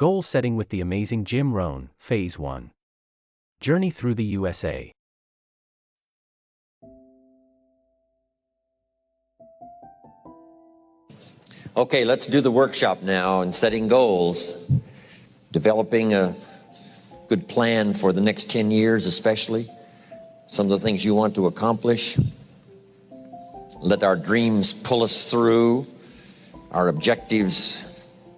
Goal Setting with the Amazing Jim Rohn, Phase 1. Journey through the USA. Okay, let's do the workshop now in setting goals, developing a good plan for the next 10 years especially, some of the things you want to accomplish. Let our dreams pull us through, our objectives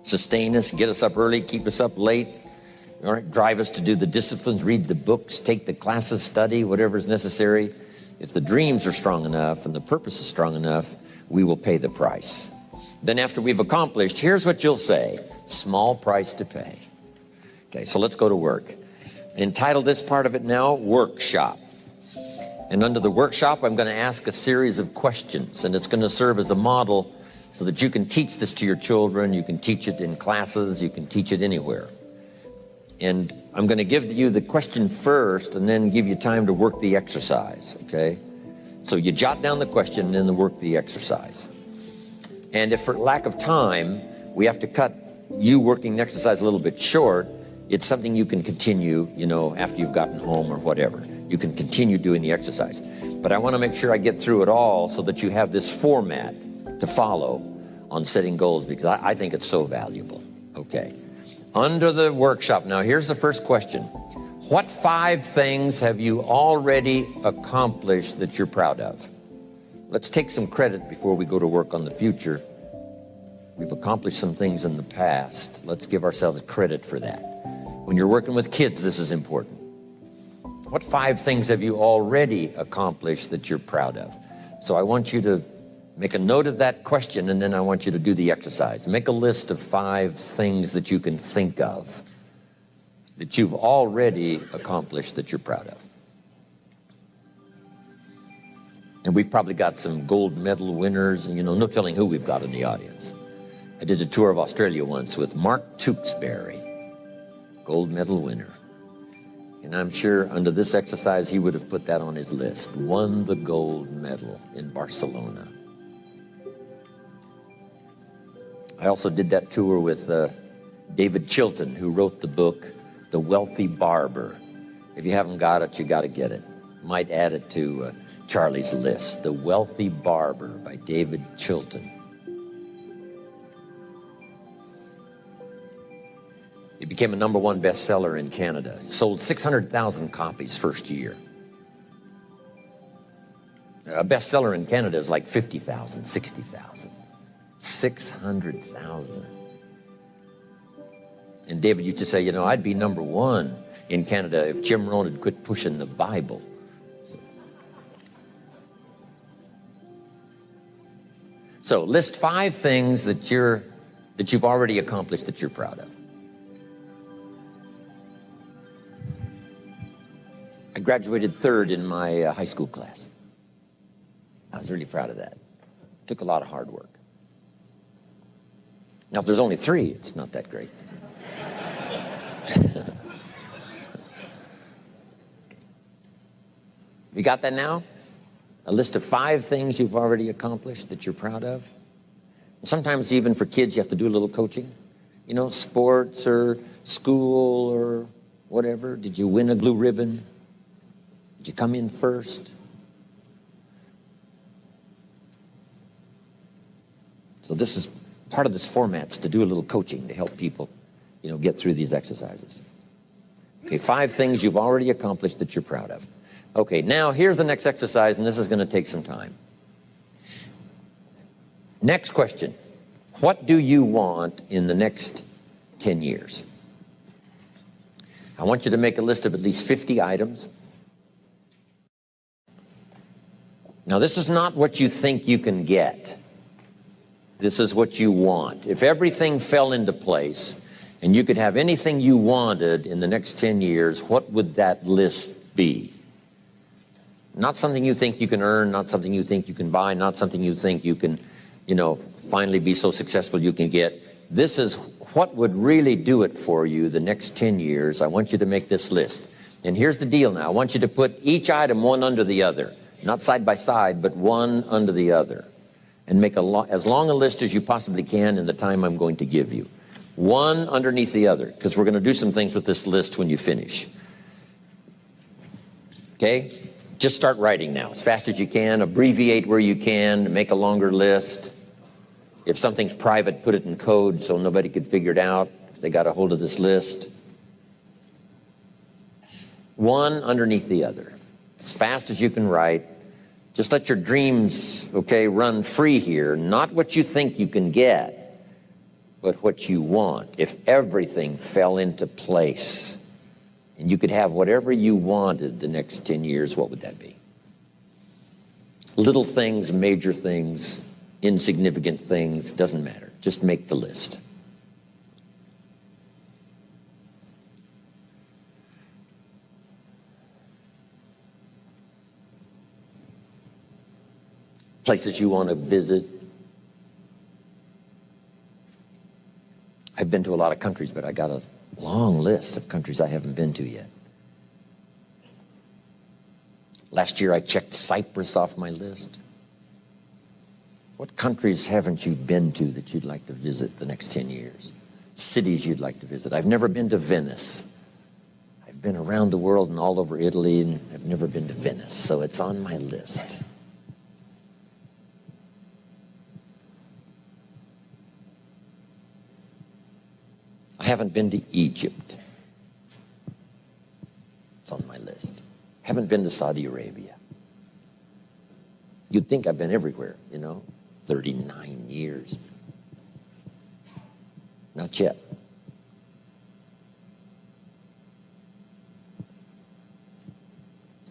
sustain us, get us up early, keep us up late, all right, drive us to do the disciplines, read the books, take the classes, study, whatever is necessary. If the dreams are strong enough and the purpose is strong enough, we will pay the price. Then after we've accomplished, here's what you'll say: small price to pay. Okay, so let's go to work. Entitle this part of it now, Workshop. And under the workshop, I'm going to ask a series of questions, and it's going to serve as a model so that you can teach this to your children, you can teach it in classes, you can teach it anywhere. And I'm going to give you the question first and then give you time to work the exercise, okay? So you jot down the question and then work the exercise. And if for lack of time, we have to cut you working the exercise a little bit short, it's something you can continue, after you've gotten home or whatever. You can continue doing the exercise. But I want to make sure I get through it all so that you have this format to follow on setting goals, because I think it's so valuable. Okay. Under the workshop, now here's the first question. What 5 things have you already accomplished that you're proud of? Let's take some credit before we go to work on the future. We've accomplished some things in the past. Let's give ourselves credit for that. When you're working with kids, this is important. What 5 things have you already accomplished that you're proud of? So I want you to make a note of that question, and then I want you to do the exercise. Make a list of 5 things that you can think of that you've already accomplished that you're proud of. And we've probably got some gold medal winners, and no telling who we've got in the audience. I did a tour of Australia once with Mark Tewksbury, gold medal winner. And I'm sure under this exercise, he would have put that on his list. Won the gold medal in Barcelona. I also did that tour with David Chilton, who wrote the book, The Wealthy Barber. If you haven't got it, you got to get it. Might add it to Charlie's list. The Wealthy Barber by David Chilton. It became a #1 bestseller in Canada. Sold 600,000 copies first year. A bestseller in Canada is like 50,000, 60,000. 600,000. And David used to say, I'd be #1 in Canada if Jim Rohn had quit pushing the Bible. So list 5 things that you've already accomplished that you're proud of. I graduated 3rd in my high school class. I was really proud of that. It took a lot of hard work. Now, if there's only 3, it's not that great. You got that now? A list of 5 things you've already accomplished that you're proud of. Sometimes even for kids, you have to do a little coaching. Sports or school or whatever. Did you win a blue ribbon? Did you come in first? So this is part of this format's to do a little coaching to help people, get through these exercises. Okay, 5 things you've already accomplished that you're proud of. Okay, now here's the next exercise, and this is going to take some time. Next question. What do you want in the next 10 years? I want you to make a list of at least 50 items. Now, this is not what you think you can get. This is what you want. If everything fell into place and you could have anything you wanted in the next 10 years, what would that list be? Not something you think you can earn, not something you think you can buy, not something you think you can, finally be so successful you can get. This is what would really do it for you the next 10 years. I want you to make this list. And here's the deal now. I want you to put each item one under the other. Not side by side, but one under the other. And make as long a list as you possibly can in the time I'm going to give you. one underneath the other, because we're going to do some things with this list when you finish. Okay? Just start writing now as fast as you can. Abbreviate where you can. Make a longer list. If something's private, put it in code so nobody could figure it out if they got a hold of this list. One underneath the other. As fast as you can write. Just let your dreams, okay, run free here. Not what you think you can get, but what you want. If everything fell into place and you could have whatever you wanted the next 10 years, what would that be? Little things, major things, insignificant things, doesn't matter. Just make the list. Places you want to visit. I've been to a lot of countries, but I got a long list of countries I haven't been to yet. Last year I checked Cyprus off my list. What countries haven't you been to that you'd like to visit the next 10 years? Cities you'd like to visit. I've never been to Venice. I've been around the world and all over Italy, and I've never been to Venice, so it's on my list. I haven't been to Egypt. It's on my list. Haven't been to Saudi Arabia. You'd think I've been everywhere, 39 years. Not yet.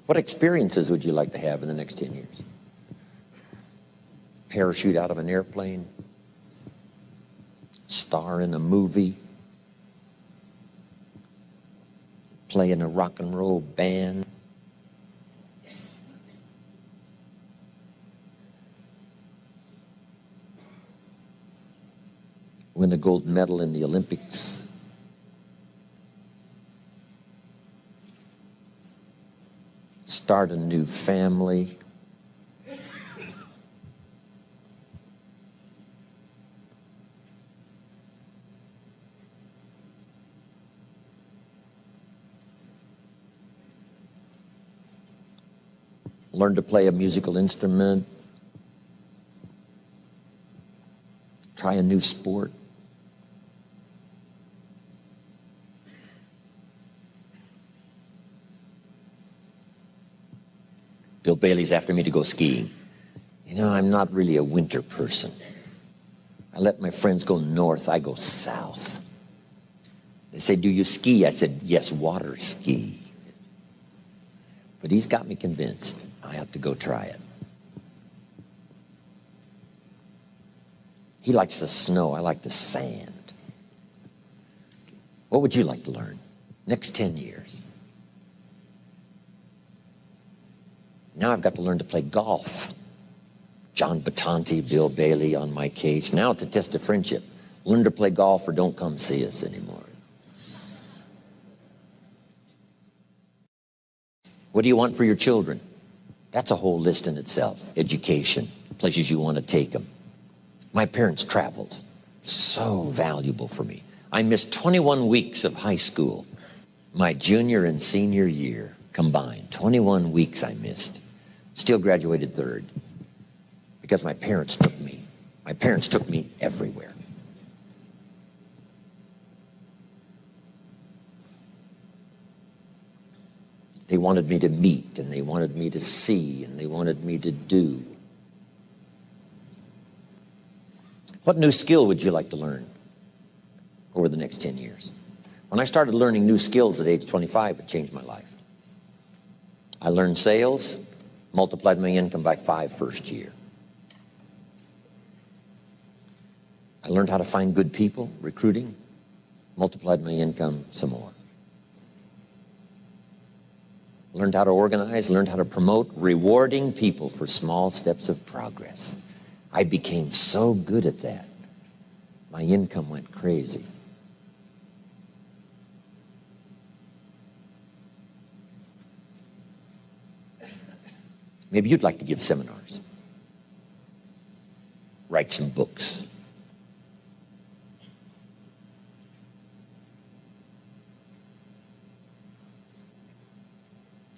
What experiences would you like to have in the next 10 years? Parachute out of an airplane? Star in a movie? Play in a rock and roll band? Win a gold medal in the Olympics? Start a new family? Learn to play a musical instrument? Try a new sport? Bill Bailey's after me to go skiing. I'm not really a winter person. I let my friends go north, I go south. They say, do you ski? I said, yes, water ski. But he's got me convinced I have to go try it. He likes the snow, I like the sand. What would you like to learn? Next 10 years. Now I've got to learn to play golf. John Battanti, Bill Bailey on my case. Now it's a test of friendship. Learn to play golf or don't come see us anymore. What do you want for your children? That's a whole list in itself. Education, places you want to take them. My parents traveled. So valuable for me. I missed 21 weeks of high school. My junior and senior year combined. 21 weeks I missed. Still graduated third. Because my parents took me. My parents took me everywhere. They wanted me to meet, and they wanted me to see, and they wanted me to do. What new skill would you like to learn over the next 10 years? When I started learning new skills at age 25, it changed my life. I learned sales, multiplied my income by 5 first year. I learned how to find good people, recruiting, multiplied my income some more. Learned how to organize, learned how to promote, rewarding people for small steps of progress. I became so good at that. My income went crazy. Maybe you'd like to give seminars, write some books.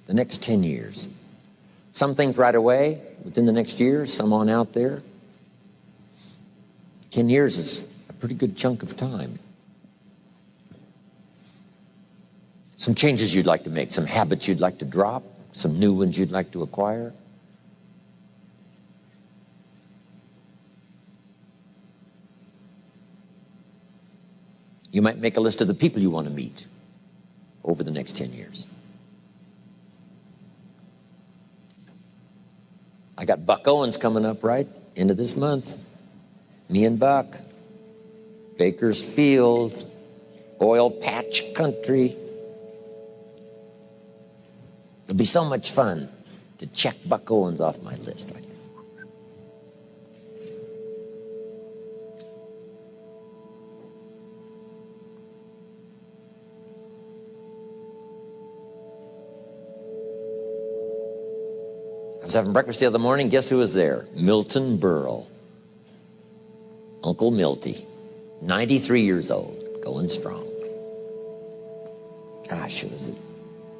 the next 10 years. Some things right away, within the next year, some on out there. 10 years is a pretty good chunk of time. Some changes you'd like to make, some habits you'd like to drop, some new ones you'd like to acquire. You might make a list of the people you want to meet over the next 10 years. I got Buck Owens coming up right end of this month. Me and Buck. Bakersfield, oil patch country. It'll be so much fun to check Buck Owens off my list. Right? I was having breakfast the other morning. Guess who was there? Milton Berle. Uncle Milty. 93 years old. Going strong. Gosh, it was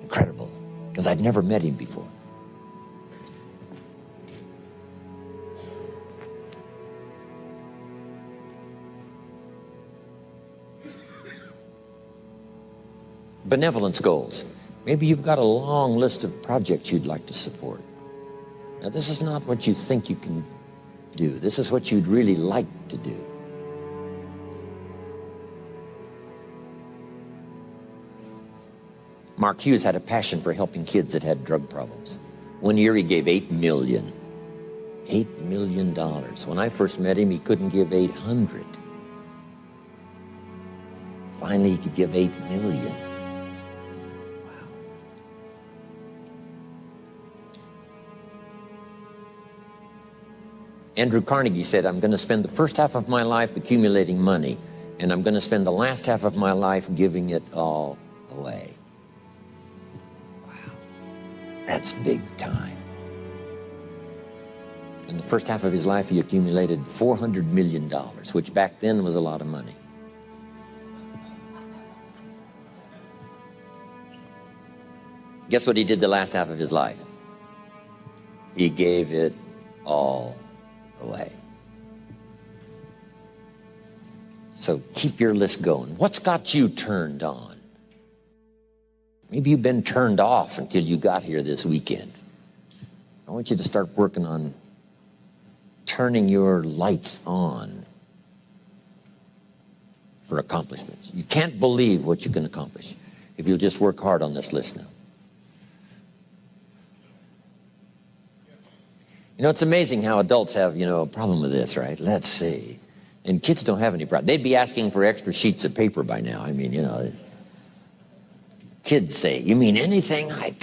incredible. Because I'd never met him before. Benevolence goals. Maybe you've got a long list of projects you'd like to support. Now, this is not what you think you can do. This is what you'd really like to do. Mark Hughes had a passion for helping kids that had drug problems. One year he gave $8 million. $8 million. When I first met him, he couldn't give 800. Finally, he could give 8 million. Andrew Carnegie said, I'm going to spend the first half of my life accumulating money, and I'm going to spend the last half of my life giving it all away. Wow. That's big time. In the first half of his life, he accumulated $400 million, which back then was a lot of money. Guess what he did the last half of his life? He gave it all away. So keep your list going. What's got you turned on? Maybe you've been turned off until you got here this weekend. I want you to start working on turning your lights on for accomplishments. You can't believe what you can accomplish if you'll just work hard on this list now. You know, it's amazing how adults have, a problem with this, right? Let's see. And kids don't have any problem. They'd be asking for extra sheets of paper by now. I mean, kids say, you mean anything I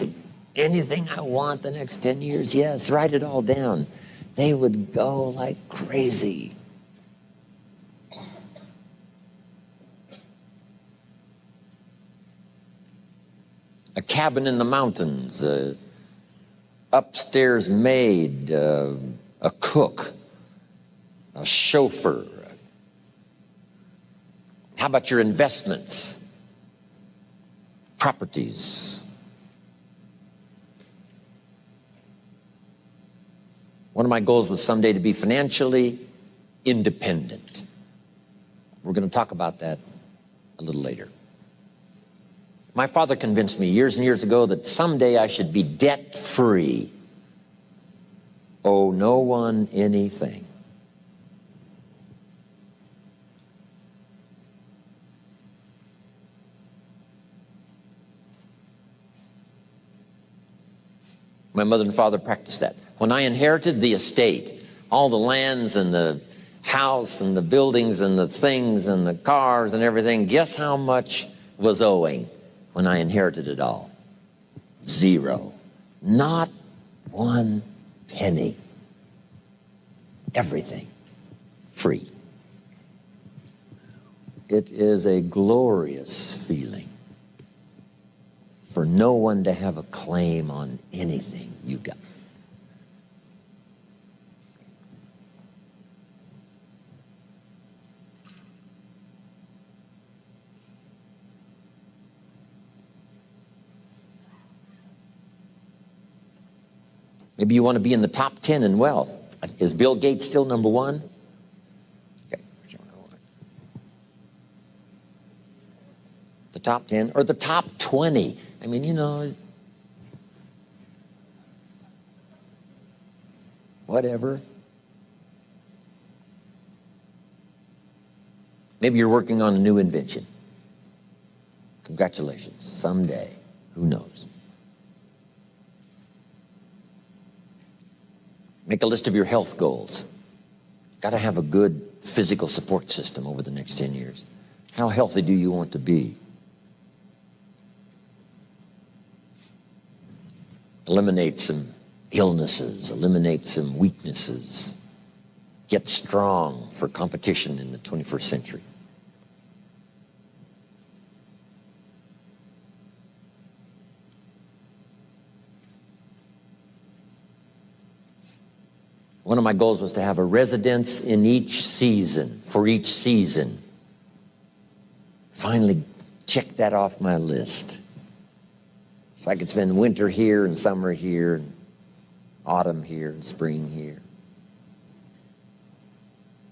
want the next 10 years? Yes, write it all down. They would go like crazy. A cabin in the mountains, upstairs maid, a cook, a chauffeur. How about your investments, properties? One of my goals was someday to be financially independent. We're going to talk about that a little later. My father convinced me years and years ago that someday I should be debt-free. Owe no one anything. My mother and father practiced that. When I inherited the estate, all the lands and the house and the buildings and the things and the cars and everything, guess how much was owing? When I inherited it all? 0. Not 1 penny. Everything free. It is a glorious feeling for no one to have a claim on anything you got. Maybe you want to be in the top 10 in wealth. Is Bill Gates still number one? Okay. The top 10 or the top 20. I mean, you know, whatever. Maybe you're working on a new invention. Congratulations. Someday. Who knows? Make a list of your health goals. Got to have a good physical support system over the next 10 years. How healthy do you want to be? Eliminate some illnesses, eliminate some weaknesses. Get strong for competition in the 21st century. One of my goals was to have a residence in each season, for each season. Finally check that off my list. So I could spend winter here and summer here, and autumn here and spring here.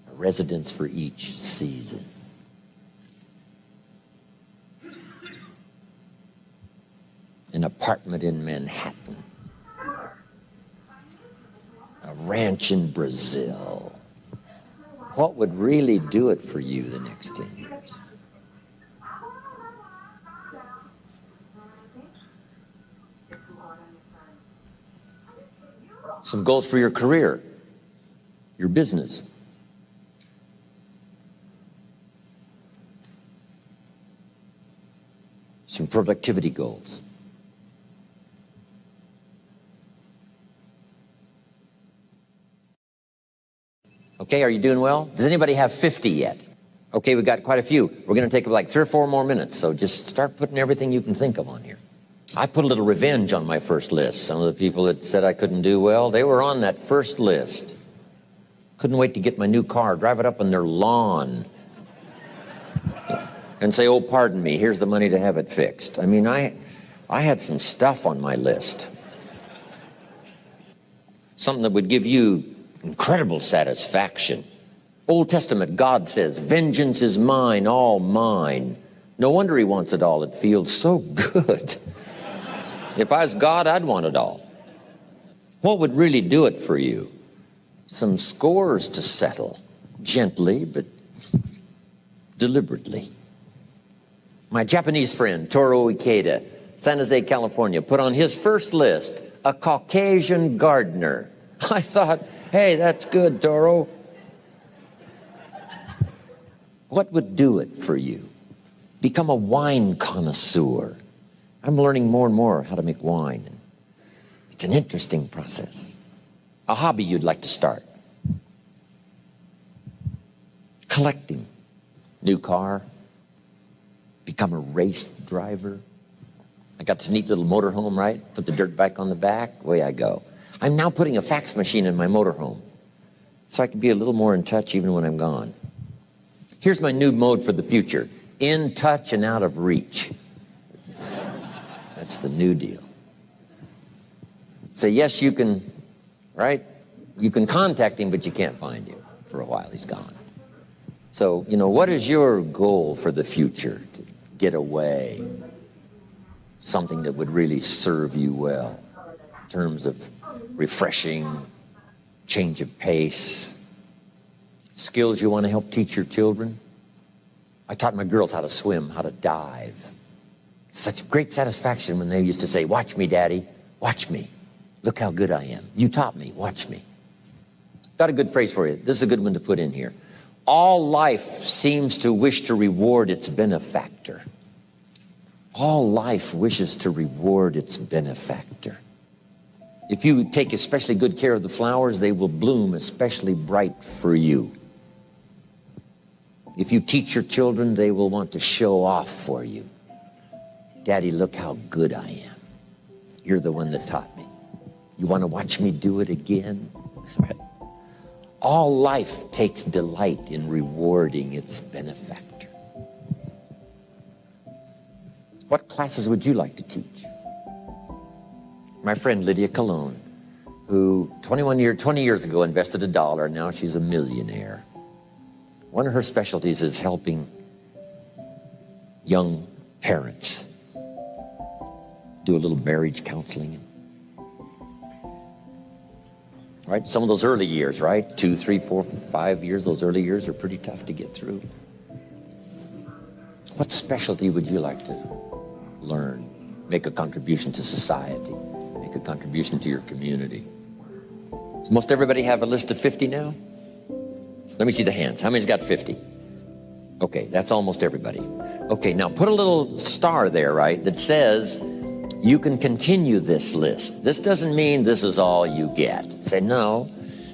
A residence for each season. An apartment in Manhattan. A ranch in Brazil. What would really do it for you the next 10 years? Some goals for your career, your business. Some productivity goals. Okay, are you doing well? Does anybody have 50 yet? Okay, we got quite a few. We're going to take like 3 or 4 more minutes, so just start putting everything you can think of on here. I put a little revenge on my first list. Some of the people that said I couldn't do well, they were on that first list. Couldn't wait to get my new car, drive it up on their lawn, and say, oh, pardon me, here's the money to have it fixed. I mean, I had some stuff on my list. Something that would give you incredible satisfaction. Old Testament, God says, vengeance is mine, all mine. No wonder he wants it all. It feels so good. If I was God, I'd want it all. What would really do it for you? Some scores to settle, gently but deliberately. My Japanese friend, Toro Ikeda, San Jose, California, put on his first list a Caucasian gardener. I thought, hey, that's good, Toro. What would do it for you? Become a wine connoisseur. I'm learning more and more how to make wine. It's an interesting process. A hobby you'd like to start. Collecting. New car. Become a race driver. I got this neat little motorhome, right? Put the dirt bike on the back. Away I go. I'm now putting a fax machine in my motorhome so I can be a little more in touch even when I'm gone. Here's my new mode for the future. In touch and out of reach. That's the new deal. Say, yes, you can, right? You can contact him, but you can't find him for a while. He's gone. So, you know, what is your goal for the future? To get away. Something that would really serve you well in terms of refreshing, change of pace, skills you want to help teach your children. I taught my girls how to swim, how to dive. Such great satisfaction when they used to say, watch me, Daddy, watch me. Look how good I am. You taught me, watch me. Got a good phrase for you. This is a good one to put in here. All life seems to wish to reward its benefactor. All life wishes to reward its benefactor. If you take especially good care of the flowers, they will bloom especially bright for you. If you teach your children, they will want to show off for you. Daddy, look how good I am. You're the one that taught me. You want to watch me do it again? All life takes delight in rewarding its benefactor. What classes would you like to teach? My friend Lydia Cologne, who 20 years ago invested $1, and now she's a millionaire. One of her specialties is helping young parents do a little marriage counseling. Right? Some of those early years, right? 2, 3, 4, 5 years, those early years are pretty tough to get through. What specialty would you like to learn? Make a contribution to society, make a contribution to your community. Does most everybody have a list of 50 now? Let me see the hands. How many's got 50? Okay, that's almost everybody. Okay, now put a little star there, right, that says you can continue this list. This doesn't mean this is all you get. Say, no,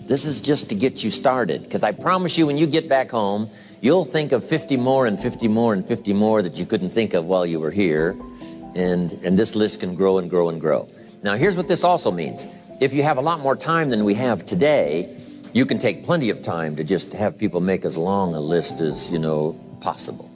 this is just to get you started. Because I promise you, when you get back home, you'll think of 50 more and 50 more and 50 more that you couldn't think of while you were here. And this list can grow and grow and grow. Now, here's what this also means. If you have a lot more time than we have today, you can take plenty of time to just have people make as long a list as, possible.